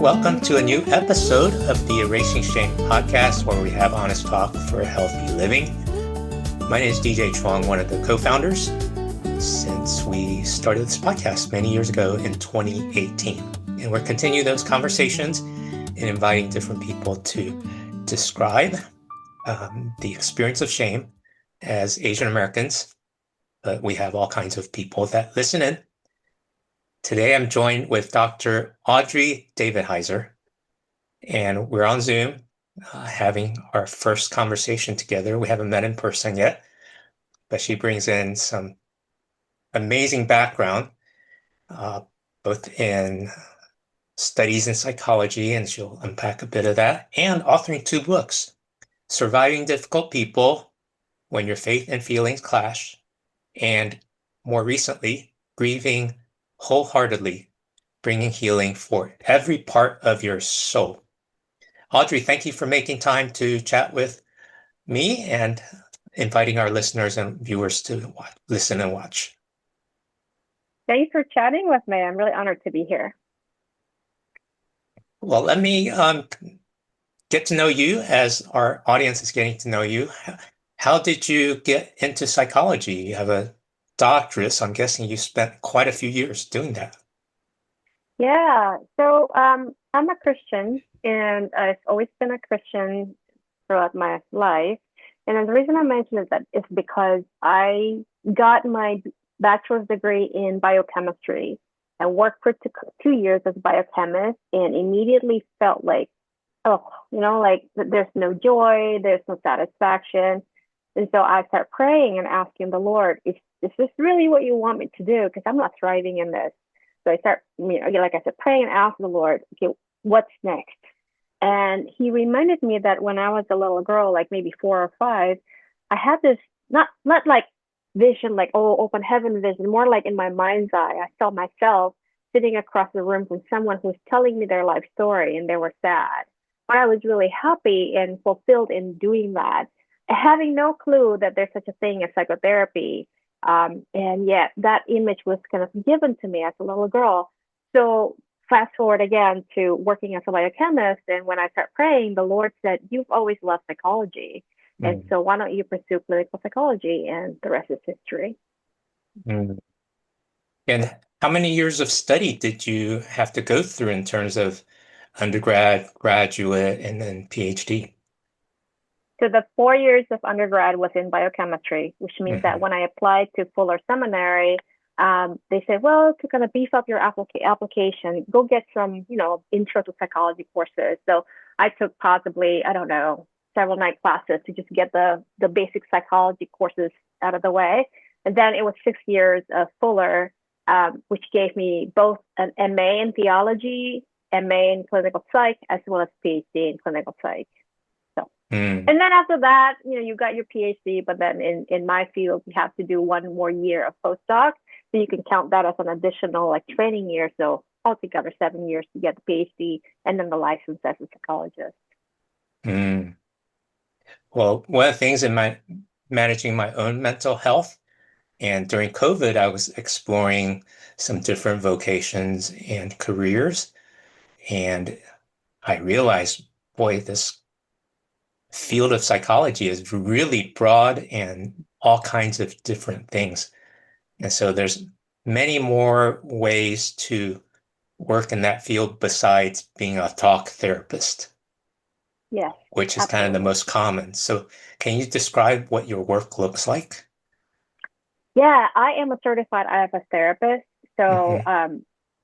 welcome to a new episode of the Erasing Shame podcast, where we have honest talk for healthy living. My name is DJ Chuang, one of the co-founders, since we started this podcast many years ago in 2018. And we're continuing those conversations and inviting different people to describe the experience of shame as Asian Americans. But we have all kinds of people that listen in. Today, I'm joined with Dr. Audrey Davidheiser, and we're on Zoom having our first conversation together. We haven't met in person yet, but she brings in some amazing background, both in studies in psychology, and she'll unpack a bit of that, and authoring 2 books, Surviving Difficult People, When Your Faith and Feelings Clash, and more recently, Grieving Wholeheartedly, Bringing Healing for Every Part of Your Soul. Audrey, thank you for making time to chat with me and inviting our listeners and viewers to listen and watch. Thanks for chatting with me. I'm really honored to be here. Well, let me get to know you as our audience is getting to know you. How did you get into psychology? You have a doctorate, so I'm guessing you spent quite a few years doing that. Yeah, so I'm a Christian, and I've always been a Christian throughout my life. And the reason I mention that is because I got my bachelor's degree in biochemistry. I worked for 2 years as a biochemist and immediately felt like, there's no joy, there's no satisfaction. And so I started praying and asking the Lord, is this really what you want me to do? Because I'm not thriving in this. So I start, like I said, praying and asking the Lord, okay, what's next? And he reminded me that when I was a little girl, like maybe 4 or 5, I had this, not like vision, like, open heaven vision, more like in my mind's eye. I saw myself sitting across the room from someone who was telling me their life story and they were sad. But I was really happy and fulfilled in doing that, having no clue that there's such a thing as psychotherapy. And yet that image was kind of given to me as a little girl. So fast forward again to working as a biochemist. And when I started praying, the Lord said, you've always loved psychology. And so why don't you pursue clinical psychology? And the rest is history. Mm. And how many years of study did you have to go through in terms of undergrad, graduate, and then PhD? So the 4 years of undergrad was in biochemistry, which means that when I applied to Fuller Seminary, they said, well, to kind of beef up your application, go get some, intro to psychology courses. So I took possibly, several night classes to just get the basic psychology courses out of the way. And then it was 6 years of Fuller, which gave me both an MA in theology, MA in clinical psych, as well as PhD in clinical psych. And then after that, you got your PhD, but then in my field, you have to do 1 more year of postdoc. So you can count that as an additional training year. So altogether 7 years to get the PhD and then the license as a psychologist. Well, one of the things in managing my own mental health, and during COVID, I was exploring some different vocations and careers. And I realized, boy, this field of psychology is really broad and all kinds of different things. And so there's many more ways to work in that field besides being a talk therapist. Yes, which is kind of the most common. So can you describe what your work looks like? Yeah, I am a certified IFS therapist. So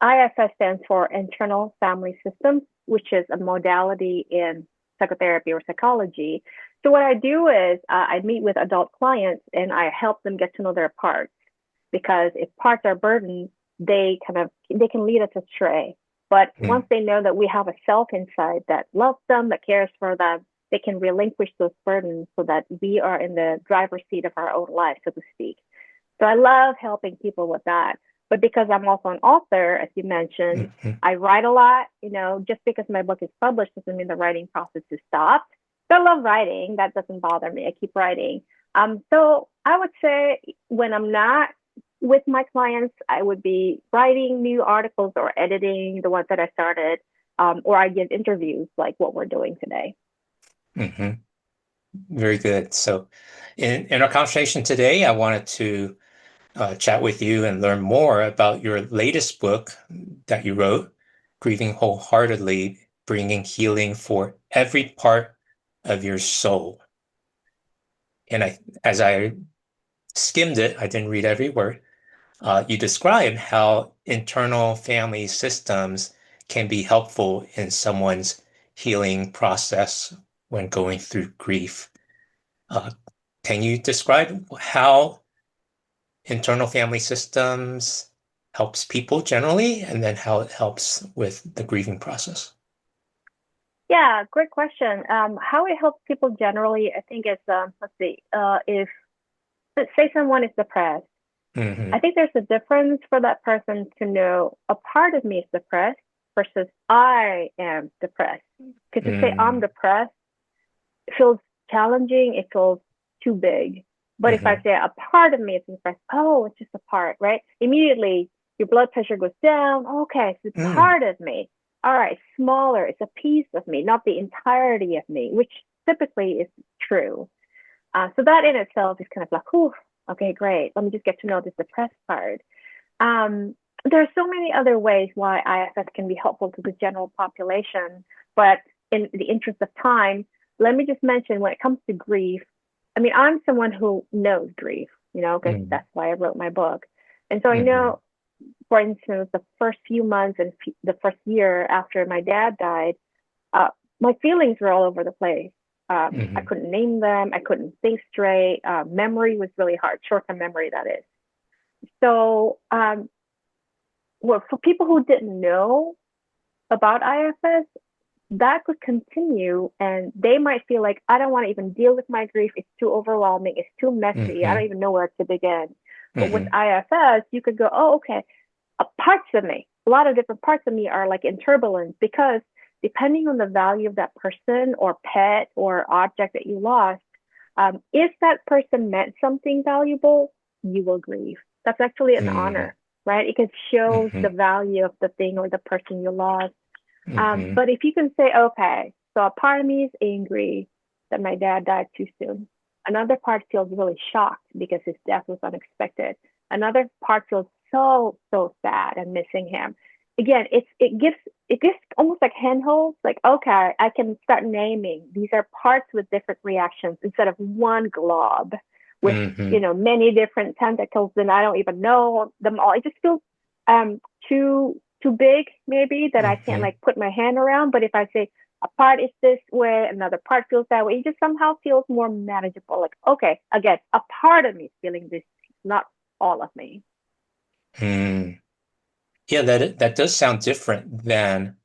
IFS stands for Internal Family Systems, which is a modality in psychotherapy or psychology. So what I do is I meet with adult clients and I help them get to know their parts, because if parts are burdened, they can lead us astray. But once they know that we have a self inside that loves them, that cares for them, they can relinquish those burdens so that we are in the driver's seat of our own life, so to speak. So I love helping people with that. But because I'm also an author, as you mentioned, I write a lot. Just because my book is published doesn't mean the writing process is stopped. So I love writing. That doesn't bother me. I keep writing. So I would say when I'm not with my clients, I would be writing new articles or editing the ones that I started. or I give interviews like what we're doing today. hmm Very good. So, in our conversation today, I wanted to chat with you and learn more about your latest book that you wrote, Grieving Wholeheartedly, Bringing Healing for Every Part of Your Soul. And as I skimmed it, I didn't read every word. You describe how internal family systems can be helpful in someone's healing process when going through grief. Uh, can you describe how internal family systems helps people generally, and then how it helps with the grieving process? Yeah, great question. How it helps people generally, I think is, let's see, if let's say someone is depressed, I hmm think there's a difference for that person to know a part of me is depressed versus I am depressed. Because to say I'm mm depressed, it feels challenging, it feels too big. But if I hmm say a part of me is depressed, oh, it's just a part, right? Immediately your blood pressure goes down. Okay, so it's mm part of me. All right, smaller. It's a piece of me, not the entirety of me, which typically is true. So that in itself is kind of like, whew, okay, great. Let me just get to know this depressed part. Um, there are so many other ways why IFS can be helpful to the general population, but in the interest of time, let me just mention when it comes to grief. I mean, I'm someone who knows grief, because mm that's why I wrote my book. And so I hmm know, for instance, the first few months and the first year after my dad died, uh, my feelings were all over the place. I hmm couldn't name them. I couldn't think straight. Memory was really hard, short-term memory, that is. So, well, for people who didn't know about IFS, that could continue, and they might feel like, I don't want to even deal with my grief. It's too overwhelming. It's too messy. I don't hmm even know where to begin. But with hmm IFS, you could go, oh, okay, parts of me, a lot of different parts of me are like in turbulence because depending on the value of that person or pet or object that you lost, if that person meant something valuable, you will grieve. That's actually an hmm honor, right? It shows hmm the value of the thing or the person you lost. hmm But if you can say, okay, so a part of me is angry that my dad died too soon. Another part feels really shocked because his death was unexpected. Another part feels so sad and missing him. Again, it gives almost like handholds, like, okay, I can start naming. These are parts with different reactions instead of one glob with hmm many different tentacles, and I don't even know them all. It just feels too big maybe that I can't hmm like put my hand around. But if I say a part is this way, another part feels that way, it just somehow feels more manageable. Like, okay, again, a part of me is feeling this, not all of me. mm Yeah, that does sound different than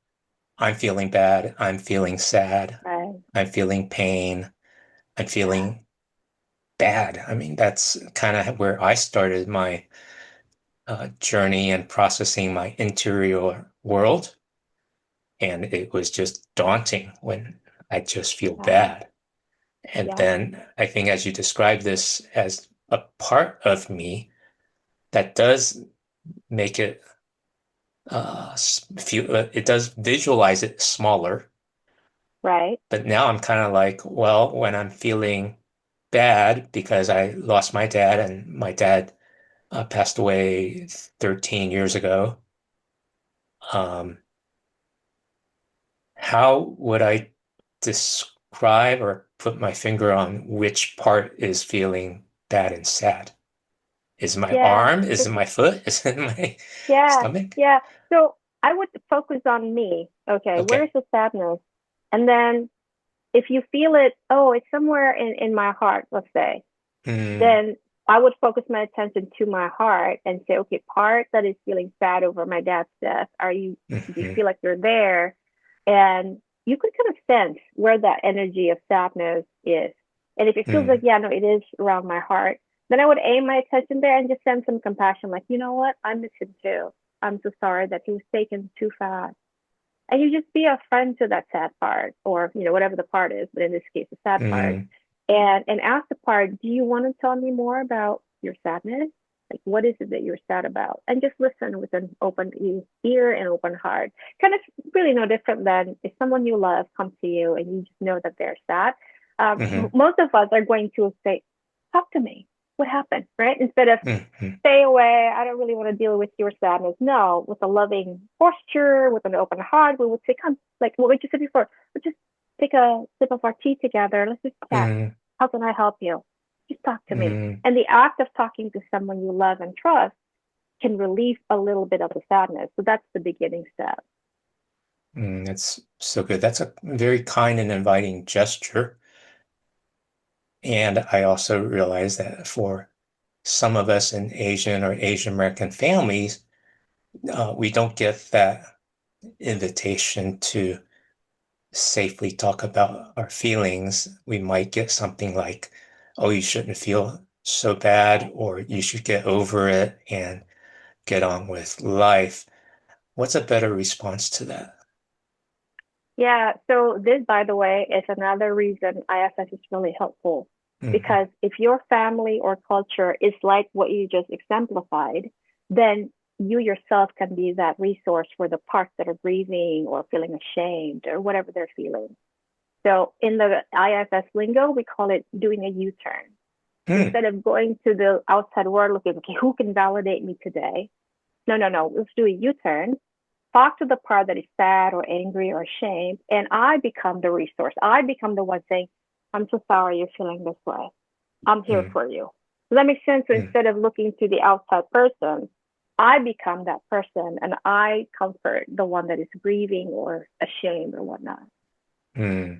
I'm feeling bad, I'm feeling sad, Right. I'm feeling pain, I'm Yeah. feeling bad. I mean, that's kind of where I started my journey and processing my interior world. And it was just daunting when I just feel Yeah. bad. And Yeah. then I think as you describe this as a part of me, that does make it feel, it does visualize it smaller. Right. But now I'm kind of like, well, when I'm feeling bad because I lost my dad and my dad passed away 13 years ago, um, how would I describe or put my finger on which part is feeling bad and sad? Is it my Yeah. arm? Is it my foot? Is it my Yeah. stomach? Yeah. So I would focus on me. Okay, where's Okay. the sadness? And then if you feel it, oh, it's somewhere in my heart, let's say, Hmm. then I would focus my attention to my heart and say, okay, part that is feeling sad over my dad's death, do you hmm feel like you're there? And you could kind of sense where that energy of sadness is. And if it feels like, hmm yeah, no, it is around my heart, then I would aim my attention there and just send some compassion, like, you know what? I miss him too. I'm so sorry that he was taken too fast. And you just be a friend to that sad part, or whatever the part is, but in this case the sad part, hmm and ask the part, do you want to tell me more about your sadness? Like, what is it that you're sad about? And just listen with an open ear and open heart. Kind of really no different than if someone you love comes to you and you just know that they're sad. Hmm. Most of us are going to say, talk to me. What happened? Right? Instead of Hmm. stay away. I don't really want to deal with your sadness. No, with a loving posture, with an open heart, we would say, come, like what we just said before, let's just take a sip of our tea together. Let's just chat. Hmm. How can I help you? Just talk to me. Hmm. And the act of talking to someone you love and trust can relieve a little bit of the sadness. So that's the beginning step. That's so good. That's a very kind and inviting gesture. And I also realize that for some of us in Asian or Asian American families, we don't get that invitation to safely talk about our feelings. We might get something like, oh, you shouldn't feel so bad, or you should get over it and get on with life. What's a better response to that? Yeah, so this, by the way, is another reason IFS is really helpful. Hmm. Because if your family or culture is like what you just exemplified, then you yourself can be that resource for the parts that are grieving or feeling ashamed or whatever they're feeling. So in the IFS lingo, we call it doing a U-turn. Hmm. Instead of going to the outside world looking, okay, who can validate me today? No, no, no. Let's do a U-turn, talk to the part that is sad or angry or ashamed, and I become the resource. I become the one saying, I'm so sorry you're feeling this way. I'm here Hmm. for you. Does that make sense? So Hmm. instead of looking to the outside person, I become that person and I comfort the one that is grieving or ashamed or whatnot. Hmm.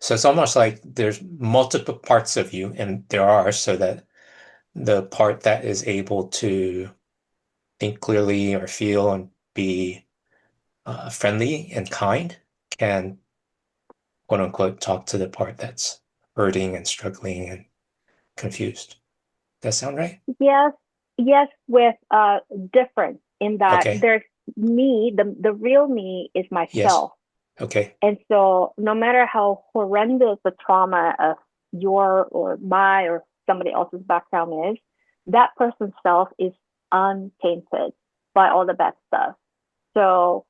So it's almost like there's multiple parts of you, and there are, so that the part that is able to think clearly or feel and be friendly and kind can, quote unquote, talk to the part that's hurting and struggling and confused. That sound right? Yes, yes, with difference in that Okay. there's me, the real me is Yes. myself. Okay. And so, no matter how horrendous the trauma of your or my or somebody else's background is, that person's self is untainted by all the bad stuff. So,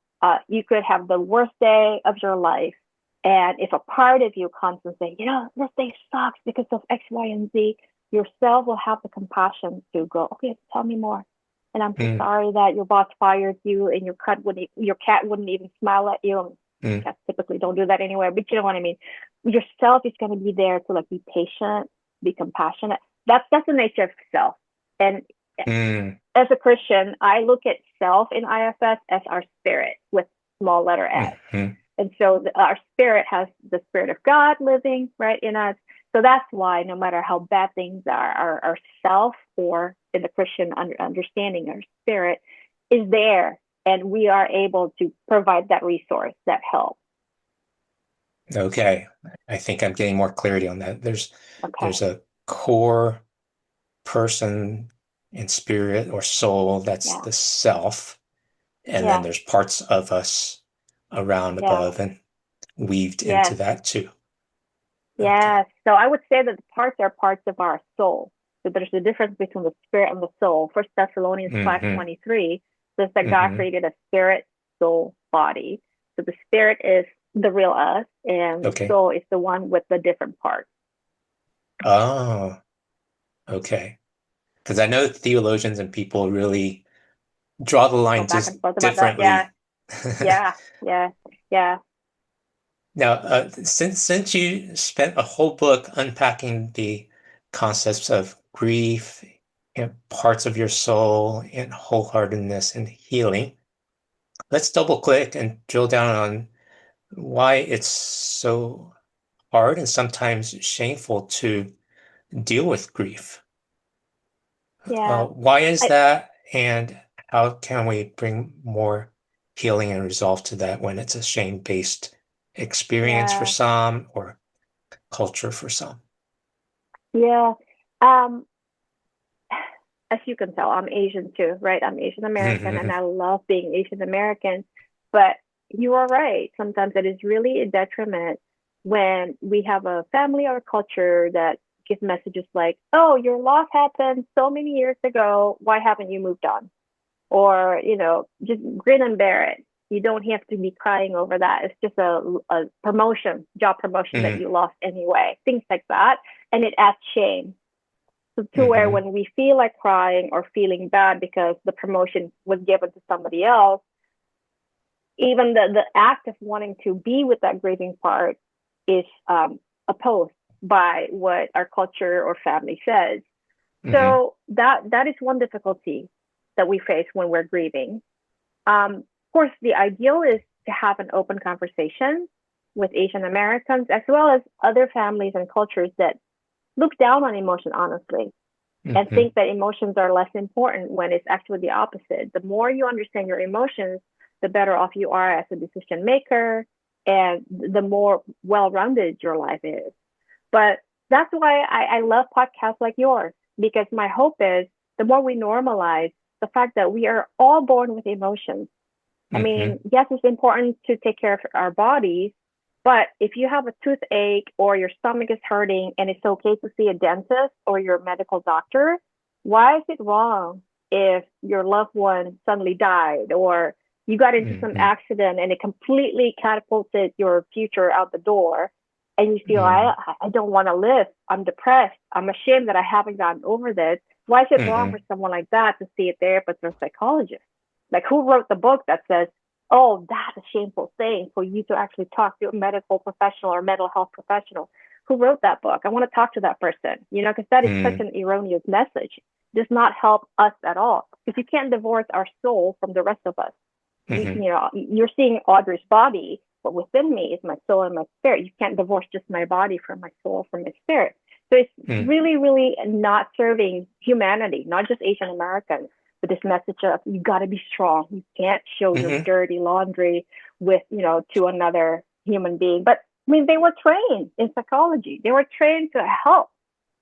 you could have the worst day of your life. And if a part of you comes and say, this day sucks because of X, Y, and Z, yourself will have the compassion to go, okay, tell me more. And I'm so Mm, sorry that your boss fired you and your cat wouldn't even smile at you. mm, Cats typically don't do that anyway, but you know what I mean. Yourself is going to be there to like be patient, be compassionate. That's the nature of self. And mm, as a Christian, I look at self in IFS as our spirit with small letter S. mm, And so our spirit has the spirit of God living right in us. So that's why no matter how bad things are, our self, or in the Christian understanding, our spirit is there, and we are able to provide that resource, that help. okay. I think I'm getting more clarity on that. There's Okay. a core person and spirit or soul that's Yeah. the self, and then Yeah. there's parts of us around Yeah. above and weaved into Yes. that too. Okay. Yes. So I would say that the parts are parts of our soul. So there's a difference between the spirit and the soul. First Thessalonians Mm-hmm. 5:23 says that God Mm-hmm. created a spirit, soul, body. So the spirit is the real us, and the Okay. soul is the one with the different parts. Oh, okay. Because I know theologians and people really draw the Go line back and just forth about that. Yeah. differently. Yeah. Yeah. Yeah. Now, since you spent a whole book unpacking the concepts of grief and parts of your soul and wholeheartedness and healing, let's double click and drill down on why it's so hard and sometimes shameful to deal with grief. Yeah. Why is I, that, and how can we bring more healing and resolve to that when it's a shame-based experience for yeah. some or culture for some? Yeah. Um, as you can tell, I'm Asian too, right? I'm Asian American and I love being Asian American. But you are right. Sometimes it is really a detriment when we have a family or culture that give messages like, oh, your loss happened so many years ago. Why haven't you moved on? Or, just grin and bear it. You don't have to be crying over that. It's just a job promotion that you lost anyway, things like that. And it adds shame. So to where when we feel like crying or feeling bad because the promotion was given to somebody else, even the act of wanting to be with that grieving part is opposed by what our culture or family says. So that is one difficulty that we face when we're grieving. Of course, the ideal is to have an open conversation with Asian Americans, as well as other families and cultures that look down on emotion, honestly, and think that emotions are less important when it's actually the opposite. The more you understand your emotions, the better off you are as a decision maker, and the more well-rounded your life is. But that's why I love podcasts like yours, because my hope is the more we normalize the fact that we are all born with emotions. I mean, yes, it's important to take care of our bodies, but if you have a toothache or your stomach is hurting and it's okay to see a dentist or your medical doctor, why is it wrong if your loved one suddenly died or you got into some accident and it completely catapulted your future out the door and you feel, I don't want to live. I'm depressed. I'm ashamed that I haven't gotten over this. Why is it wrong for someone like that to see a therapist or a psychologist? Like, who wrote the book that says, oh, that's a shameful thing for you to actually talk to a medical professional or mental health professional? Who wrote that book? I want to talk to that person, because that is such an erroneous message. It does not help us at all, because you can't divorce our soul from the rest of us. You're seeing Audrey's body, but within me is my soul and my spirit. You can't divorce just my body from my soul, from my spirit. So it's really, really not serving humanity, not just Asian Americans, but this message of you got to be strong. You can't show your dirty laundry with, to another human being. But I mean, they were trained in psychology. They were trained to help.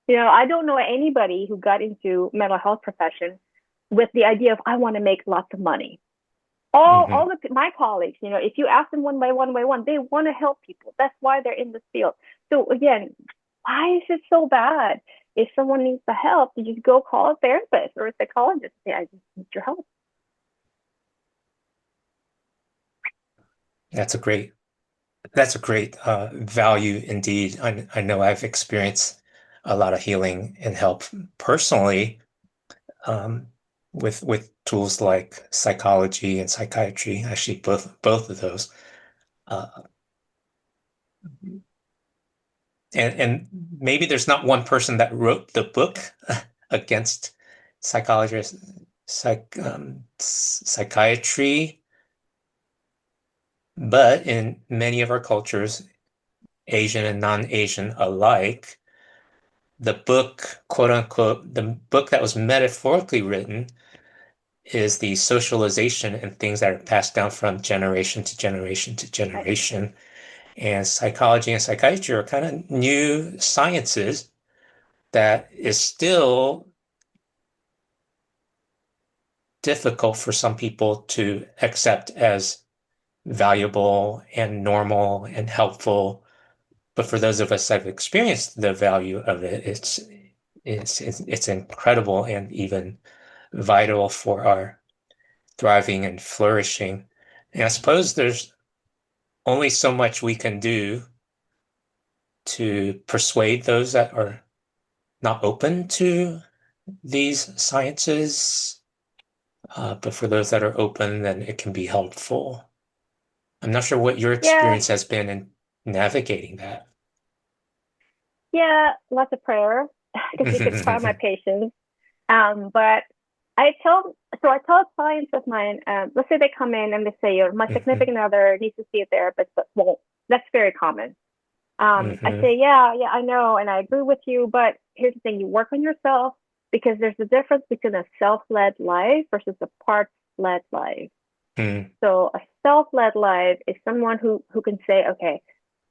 I don't know anybody who got into mental health profession with the idea of, I want to make lots of money. All my colleagues, if you ask them one by one, they want to help people. That's why they're in this field. So again, why is it so bad? If someone needs the help, you just go call a therapist or a psychologist and say, I just need your help. That's a great value indeed. I know I've experienced a lot of healing and help personally with tools like psychology and psychiatry. Actually, both of those. And maybe there's not one person that wrote the book against psychiatry, but in many of our cultures, Asian and non-Asian alike, the book, quote unquote, the book that was metaphorically written is the socialization and things that are passed down from generation to generation to generation. And psychology and psychiatry are kind of new sciences that is still difficult for some people to accept as valuable and normal and helpful. But for those of us that have experienced the value of it, it's incredible and even vital for our thriving and flourishing. And I suppose there's only so much we can do to persuade those that are not open to these sciences. But for those that are open, then it can be helpful. I'm not sure what your experience has been in navigating that. Yeah, lots of prayer, because you could try my patience. But I tell clients of mine, let's say they come in and they say, my significant other needs to see a therapist, but won't. That's very common. I say, yeah, I know, and I agree with you, but here's the thing, you work on yourself, because there's a difference between a self-led life versus a parts-led life. So a self-led life is someone who can say, okay,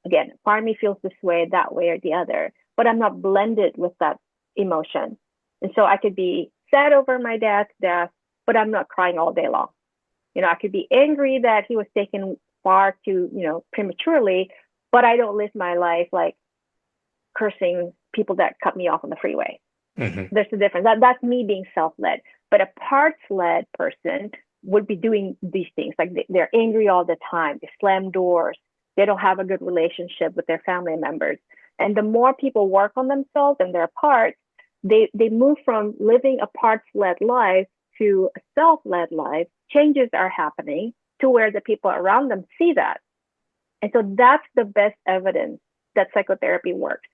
again, part of me feels this way, that way, or the other, but I'm not blended with that emotion. And so I could be sad over my dad's death, but I'm not crying all day long. I could be angry that he was taken far too, prematurely, but I don't live my life like cursing people that cut me off on the freeway. Hmm. There's a difference. That's me being self-led. But a parts-led person would be doing these things. Like they're angry all the time. They slam doors. They don't have a good relationship with their family members. And the more people work on themselves and their parts, they move from living a parts-led life to a self-led life. Changes are happening to where the people around them see that. And so that's the best evidence that psychotherapy works.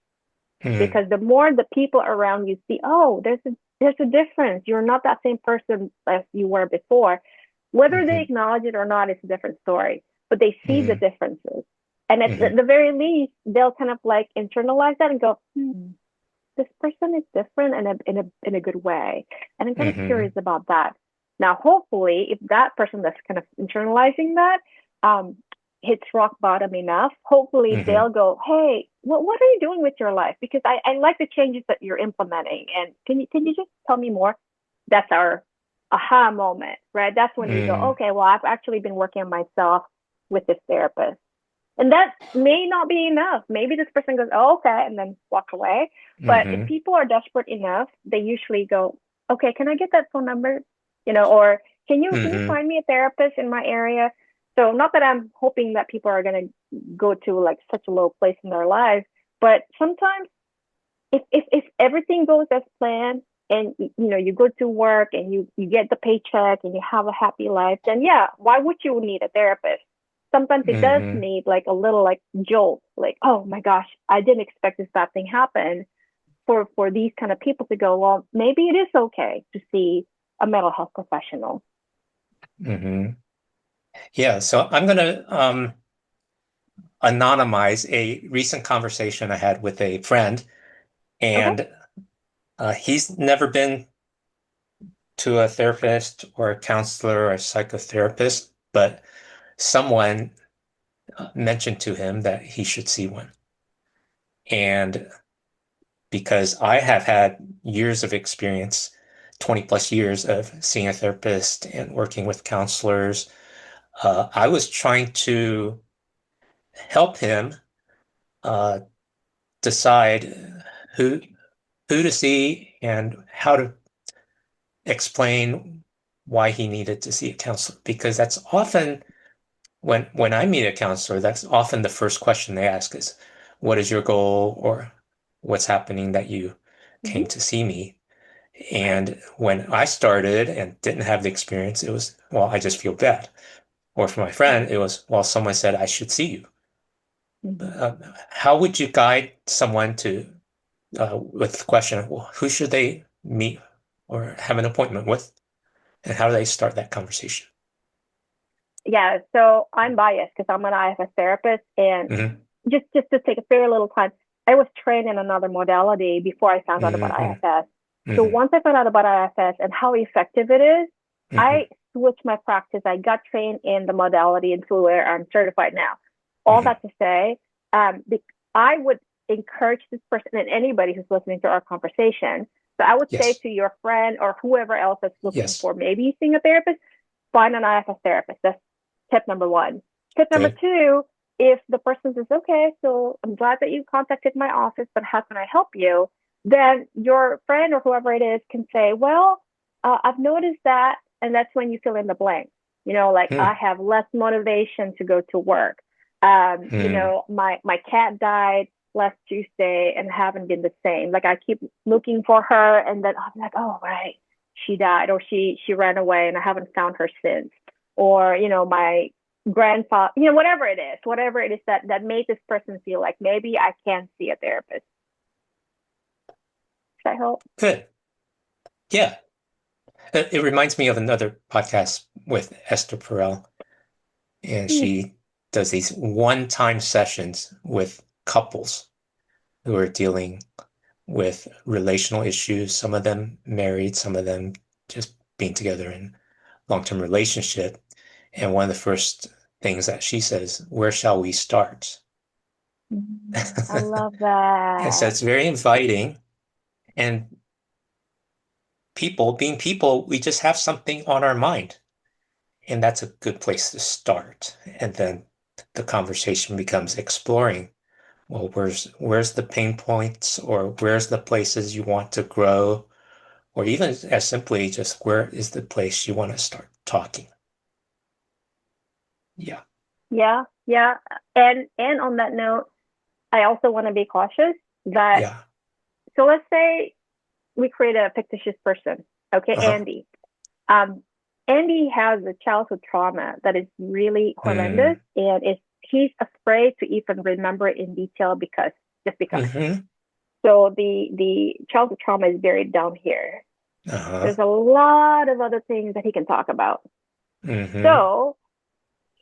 Hmm. Because the more the people around you see, oh, there's a difference. You're not that same person as you were before. Whether they Hmm. acknowledge it or not is a different story, but they see the Hmm. differences. And at Hmm. the very least, they'll kind of like internalize that and go, this person is different in a good way. And I'm kind of Hmm. curious about that. Now, hopefully, if that person that's kind of internalizing that um, hits rock bottom enough, hopefully Hmm. they'll go, hey, what are you doing with your life? Because I like the changes that you're implementing. And can you just tell me more? That's our aha moment, right? That's when we go, Hmm. okay, well, I've actually been working on myself with this therapist. And that may not be enough. Maybe this person goes, oh, okay, and then walk away. But if Hmm. people are desperate enough, they usually go, okay, can I get that phone number? Or can you Hmm. find me a therapist in my area? So not that I'm hoping that people are gonna go to like such a low place in their lives, but sometimes if everything goes as planned and you go to work and you get the paycheck and you have a happy life, then yeah, why would you need a therapist? Sometimes it does Hmm. need like a little like jolt, like, oh my gosh, I didn't expect this bad thing happen, for these kind of people to go, well, maybe it is okay to see a mental health professional. Hmm. Yeah, so I'm going to anonymize a recent conversation I had with a friend, Okay. and he's never been to a therapist or a counselor or a psychotherapist, but someone mentioned to him that he should see one. And because I have had years of experience, 20 plus years of seeing a therapist and working with counselors, I was trying to help him uh, decide who who to see and how to explain why he needed to see a counselor. Because that's often when I meet a counselor, that's often the first question they ask is, "What is your goal?" or "What's happening that you Mm-hmm. came to see me?" Right. And when I started and didn't have the experience, it was, well, I just feel bad. Or for my friend, Right. it was, well, someone said I should see you. Mm-hmm. How would you guide someone to with the question, well, who should they meet or have an appointment with, and how do they start that conversation? Yeah, so I'm biased because I'm an IFS therapist, and Hmm. just to take a very little time, I was trained in another modality before I found out about Hmm. IFS. So Hmm. once I found out about IFS and how effective it is, Hmm. I switched my practice. I got trained in the modality until where I'm certified now. All Hmm. that to say, I would encourage this person and anybody who's listening to our conversation. So I would say Yes. to your friend or whoever else that's looking Yes. for maybe seeing a therapist, find an IFS therapist. That's tip number one. Tip number Good. two, if the person says, okay, so I'm glad that you contacted my office, but how can I help you? Then your friend or whoever it is can say, well, I've noticed that. And that's when you fill in the blank. Like I Hmm. have less motivation to go to work. Hmm. My cat died last Tuesday and haven't been the same. Like I keep looking for her and then I'm like, oh, right, she died or she ran away and I haven't found her since. Or, my grandfather, whatever it is that made this person feel like maybe I can see a therapist. Does that help? Good. Yeah. It reminds me of another podcast with Esther Perel, and Mm-hmm. she does these one-time sessions with couples who are dealing with relational issues, some of them married, some of them just being together in long-term relationship. And one of the first things that she says, where shall we start? I love And so that. it's very inviting. And being people, we just have something on our mind. And that's a good place to start. And then the conversation becomes exploring well, where's the pain points, or where's the places you want to grow, or even as simply just where is the place you want to start talking. Yeah. Yeah, yeah. And on that note, I also want to be cautious that, Yeah. so let's say we create a fictitious person. Okay, Uh-huh. Andy. Um, Andy has a childhood trauma that is really horrendous, Mm. and he's afraid to even remember it in detail because just because. Mm-hmm. So the childhood trauma is buried down here. Uh-huh. There's a lot of other things that he can talk about. Mm-hmm. So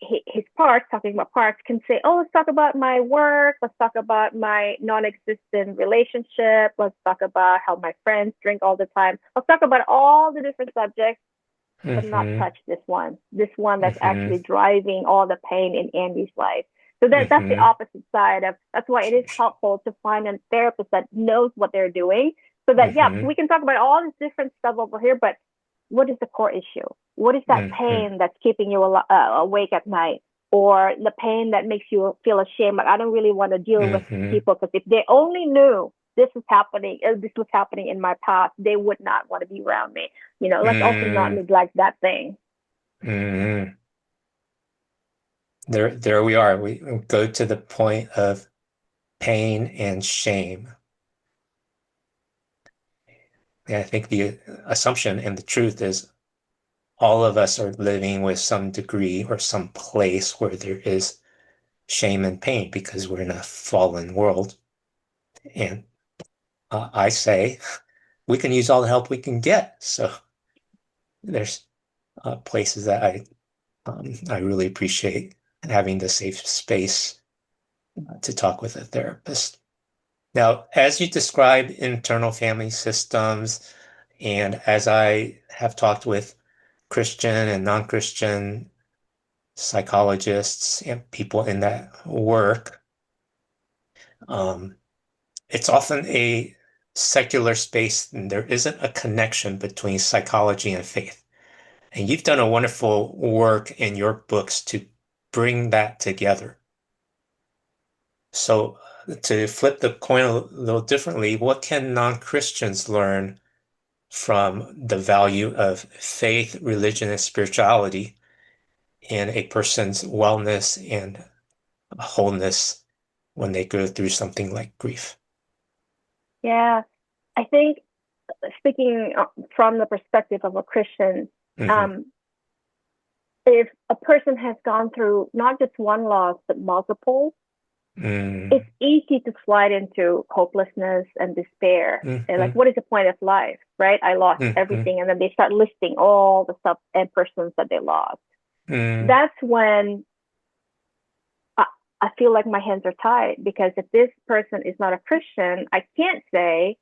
his parts, talking about parts, can say, "Oh, let's talk about my work. Let's talk about my non-existent relationship. Let's talk about how my friends drink all the time. Let's talk about all the different subjects, but not Mm-hmm. touch this one that's actually Mm-hmm. driving all the pain in Andy's life." So that's the Mm-hmm. opposite side of, that's why it is helpful to find a therapist that knows what they're doing, so that, yeah, Mm-hmm. we can talk about all this different stuff over here, but what is the core issue? What is that Mm-hmm. pain that's keeping you awake at night? Or the pain that makes you feel ashamed? Like, I don't really want to deal with Mm-hmm. people, because if they only knew this was happening in my past, they would not want to be around me. Let's also not Mm-hmm. neglect that thing. Mm-hmm. There we are. We go to the point of pain and shame. And I think the assumption and the truth is all of us are living with some degree or some place where there is shame and pain because we're in a fallen world. And I say we can use all the help we can get. So there's places that I really appreciate having the safe space to talk with a therapist. Now, as you describe internal family systems, and as I have talked with Christian and non-Christian psychologists and people in that work, um, it's often a secular space, and there isn't a connection between psychology and faith. And you've done a wonderful work in your books to bring that together. So, to flip the coin a little differently, what can non-Christians learn from the value of faith, religion, and spirituality in a person's wellness and wholeness when they go through something like grief? Yeah, I think, speaking from the perspective of a Christian, Hmm. um, if a person has gone through not just one loss but multiple, it's Mm. easy to slide into hopelessness and despair. And like, Hmm. what is the point of life, right? I lost Hmm. everything. And then they start listing all the stuff and persons that they lost. Mm. That's when I, I feel like my hands are tied, because if this person is not a Christian, I can't say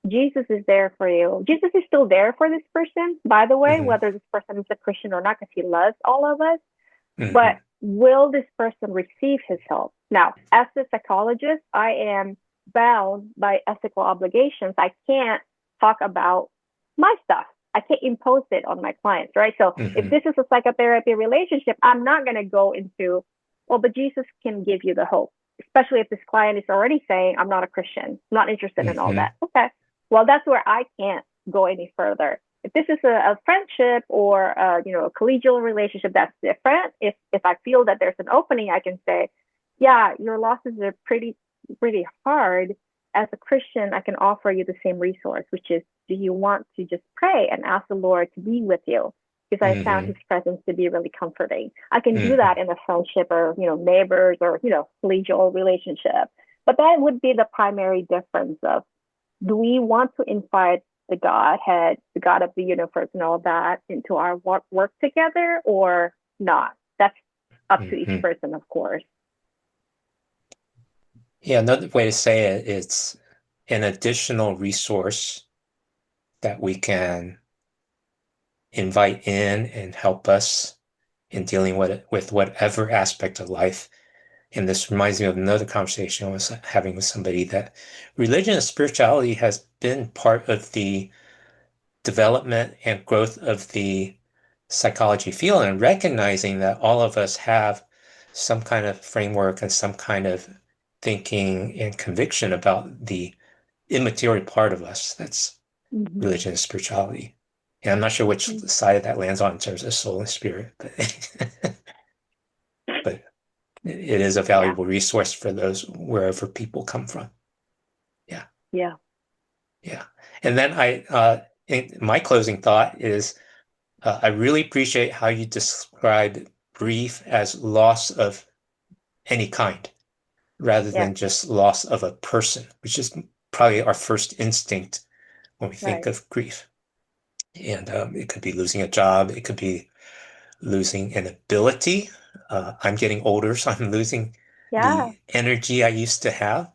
Jesus is there for you. Jesus is still there for this person, by the way, Hmm. whether this person is a Christian or not, because he loves all of us. But Hmm. will this person receive his help? Now, as a psychologist, I am bound by ethical obligations. I can't talk about my stuff. I can't impose it on my clients, right? So if Hmm. this is a psychotherapy relationship, I'm not going to go into, well, but Jesus can give you the hope, especially if this client is already saying, I'm not a Christian, I'm not interested in all Hmm. that. Okay. Well, that's where I can't go any further. If this is a friendship or a collegial relationship, that's different. If I feel that there's an opening, I can say, yeah, your losses are pretty hard. As a Christian, I can offer you the same resource, which is, do you want to just pray and ask the Lord to be with you? Because I found Hmm. His presence to be really comforting. I can do Hmm. that in a friendship or neighbors or collegial relationship. But that would be the primary difference of, do we want to invite the Godhead, the God of the universe, and all that into our work together, or not? That's up to each Hmm. person, of course. Yeah, another way to say it, it's an additional resource that we can invite in and help us in dealing with whatever aspect of life. And this reminds me of another conversation I was having with somebody, that religion and spirituality has been part of the development and growth of the psychology field, and recognizing that all of us have some kind of framework and some kind of thinking and conviction about the immaterial part of us. That's Mhm. religion and spirituality. And I'm not sure which side of that lands on in terms of soul and spirit, but but it is a Yeah. valuable resource for those wherever people come from. Yeah, Yeah. yeah. And then my closing thought is I really appreciate how you describe grief as loss of any kind rather Yeah. than just loss of a person, which is probably our first instinct when we think Right. of grief. And it could be losing a job, it could be losing an ability. I'm getting older, so I'm losing Yeah. the energy I used to have,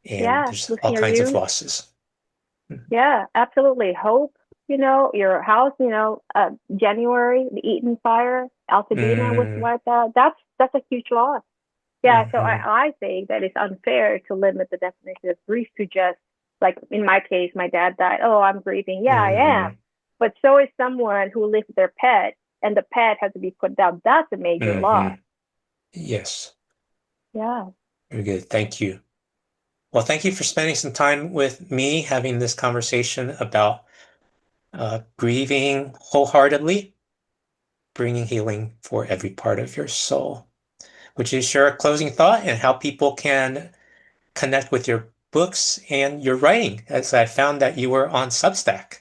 and Yeah. there's Losing all your kinds of youth. losses. Yeah, absolutely. Hope, your house, January, the Eaton fire, Altadena was Mm, wiped out. That's a huge loss. Yeah, so hmm I think that it's unfair to limit the definition of grief to just like in my case, my dad died. Oh, I'm grieving. Yeah, I am. hmm But so is someone who lives with their pet and the pet has to be put down. That's a major hmm loss. Yes, Yeah. very good. Thank you. Well, thank you for spending some time with me having this conversation about grieving wholeheartedly, bringing healing for every part of your soul. Would you share a closing thought and how people can connect with your books and your writing, as I found that you were on Substack?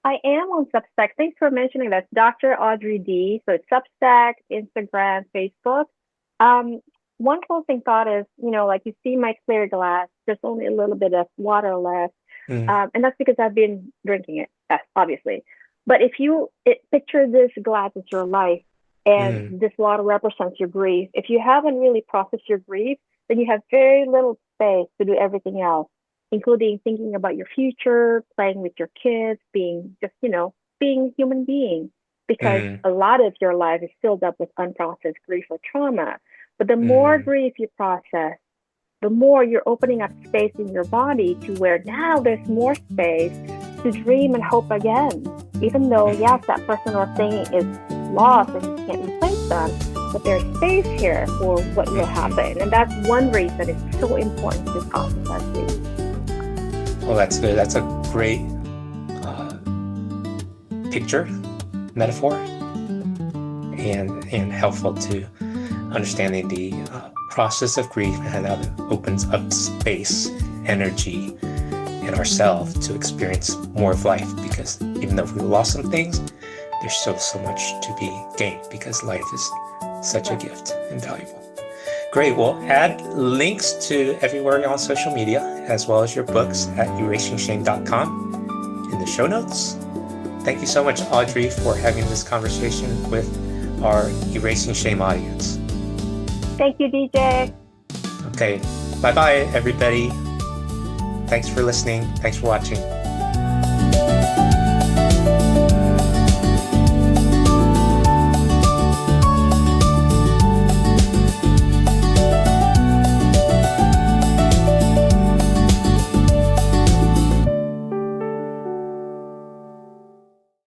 I am on Substack. Thanks for mentioning that. Dr. Audrey D. So it's Substack, Instagram, Facebook. Um, One closing thought is, like you see my clear glass, there's only a little bit of water left. Mm, And that's because I've been drinking it, yes, obviously. But if picture this glass as your life and mm, this water represents your grief, if you haven't really processed your grief, then you have very little space to do everything else, including thinking about your future, playing with your kids, being just, being a human being, because mm, a lot of your life is filled up with unprocessed grief or trauma. But the more mm, grief you process, the more you're opening up space in your body to where now there's more space to dream and hope again. Even though, yes, mm, that person or thing is lost and you can't replace them, but there's space here for what will mm. happen. And that's one reason it's so important to process our grief. Well, that's good. That's a great uh, picture, metaphor, and helpful to understanding the process of grief and how it opens up space, energy in ourselves to experience more of life. Because even though we lost some things, there's still so much to be gained because life is such a Right. gift and valuable. Great. We'll add links to everywhere on social media, as well as your books at erasingshame.com in the show notes. Thank you so much, Audrey, for having this conversation with our Erasing Shame audience. Thank you, DJ. Okay. Bye-bye, everybody. Thanks for listening. Thanks for watching.